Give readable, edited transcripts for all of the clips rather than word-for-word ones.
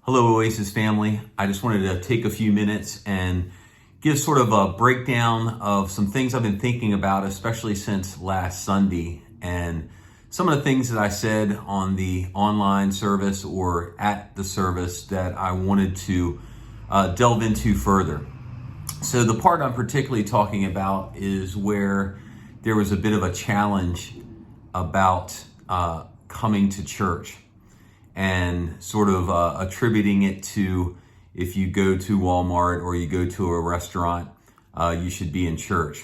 Hello, Oasis family. I just wanted to take a few minutes and give sort of a breakdown of some things I've been thinking about, especially since last Sunday, and some of the things that I said on the online service or at the service that I wanted to delve into further. So the part I'm particularly talking about is where there was a bit of a challenge about coming to church, and sort of attributing it to if you go to Walmart or you go to a restaurant, you should be in church.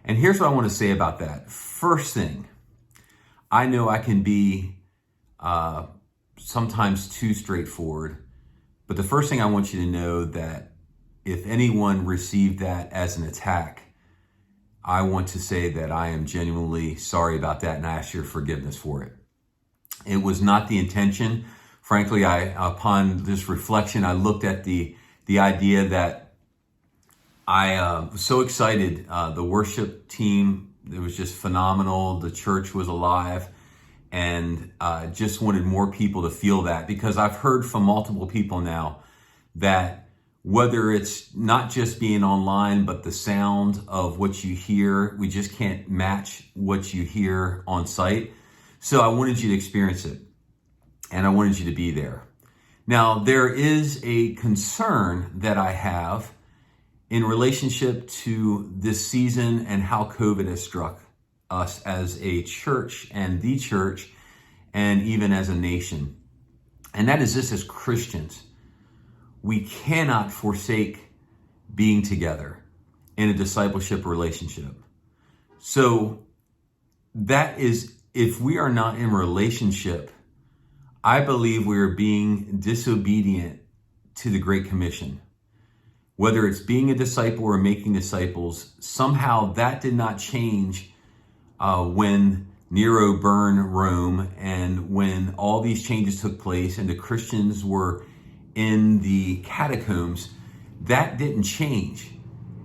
And here's what I want to say about that. First thing, I know I can be sometimes too straightforward, but the first thing I want you to know that if anyone received that as an attack, I want to say that I am genuinely sorry about that and I ask your forgiveness for it. It was not the intention. Frankly, upon this reflection, I looked at the idea that I was so excited. The worship team, it was just phenomenal. The church was alive, and just wanted more people to feel that, because I've heard from multiple people now that whether it's not just being online, but the sound of what you hear, we just can't match what you hear on site. So I wanted you to experience it, and I wanted you to be there. Now, there is a concern that I have in relationship to this season and how COVID has struck us as a church and the church, and even as a nation. And that is this: as Christians, we cannot forsake being together in a discipleship relationship. So that is, if we are not in relationship, I believe we are being disobedient to the Great Commission. Whether it's being a disciple or making disciples, somehow that did not change when Nero burned Rome, and when all these changes took place and the Christians were in the catacombs. That didn't change.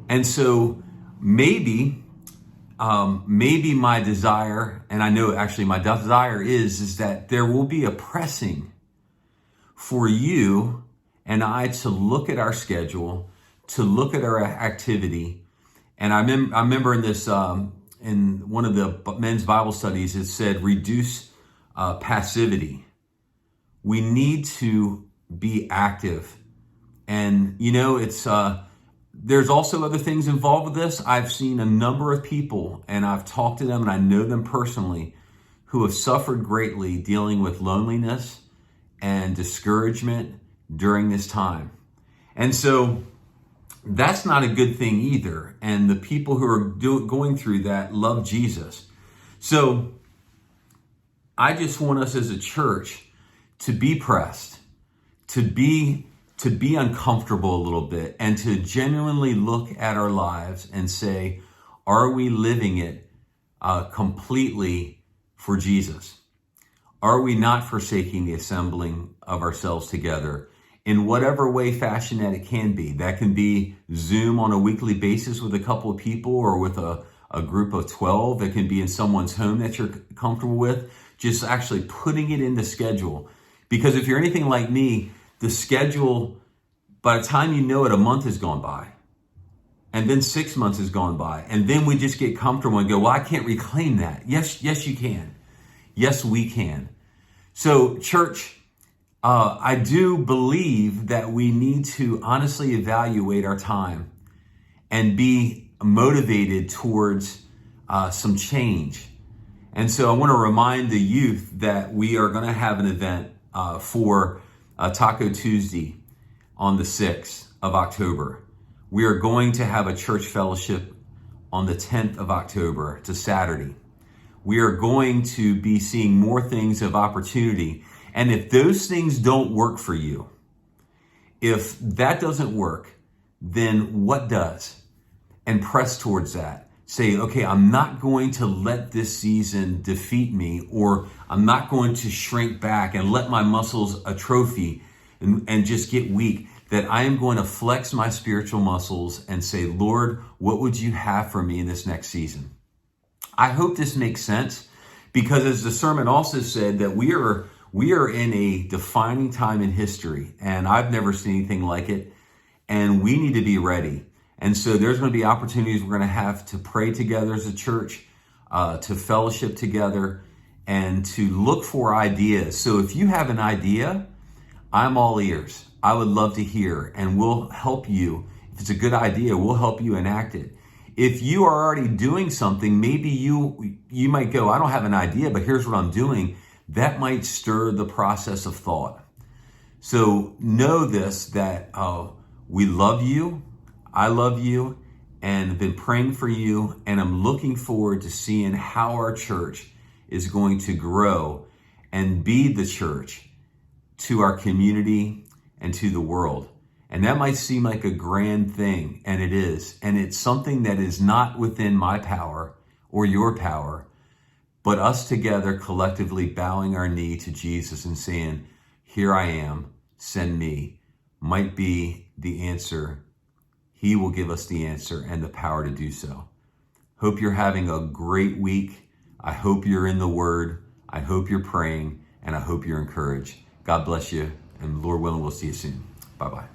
And so maybe my desire, and I know actually my desire is that there will be a pressing for you and I to look at our schedule, to look at our activity. And I remember in this, in one of the men's Bible studies, it said, reduce passivity. We need to be active. And it's, there's also other things involved with this. I've seen a number of people, and I've talked to them, and I know them personally, who have suffered greatly dealing with loneliness and discouragement during this time. And so that's not a good thing either. And the people who are going through that love Jesus. So I just want us as a church to be pressed, to be uncomfortable a little bit, and to genuinely look at our lives and say, are we living it completely for Jesus? Are we not forsaking the assembling of ourselves together in whatever way, fashion that it can be? That can be Zoom on a weekly basis with a couple of people, or with a group of 12. It can be in someone's home that you're comfortable with. Just actually putting it in the schedule. Because if you're anything like me, the schedule, by the time you know it, a month has gone by. And then 6 months has gone by. And then we just get comfortable and go, well, I can't reclaim that. Yes, you can. Yes, we can. So church, I do believe that we need to honestly evaluate our time and be motivated towards some change. And so I want to remind the youth that we are going to have an event for Taco Tuesday on the 6th of October. We are going to have a church fellowship on the 10th of October. It's a Saturday. We are going to be seeing more things of opportunity. And if those things don't work for you, if that doesn't work, then what does? And press towards that. Say, okay, I'm not going to let this season defeat me, or I'm not going to shrink back and let my muscles atrophy and just get weak. That I am going to flex my spiritual muscles and say, Lord, what would you have for me in this next season? I hope this makes sense, because as the sermon also said, that we are We are in a defining time in history, and I've never seen anything like it, and we need to be ready. And so there's going to be opportunities we're going to have to pray together as a church, to fellowship together, and to look for ideas. So if you have an idea, I'm all ears. I would love to hear, and we'll help you. If it's a good idea, we'll help you enact it. If you are already doing something, maybe you might go, I don't have an idea, but here's what I'm doing. That might stir the process of thought. So know this, that we love you, I love you, and have been praying for you, and I'm looking forward to seeing how our church is going to grow and be the church to our community and to the world. And that might seem like a grand thing, and it is. And it's something that is not within my power or your power, but us together collectively bowing our knee to Jesus and saying, here I am, send me, might be the answer. He will give us the answer and the power to do so. Hope you're having a great week. I hope you're in the Word. I hope you're praying, and I hope you're encouraged. God bless you, and Lord willing, we'll see you soon. Bye-bye.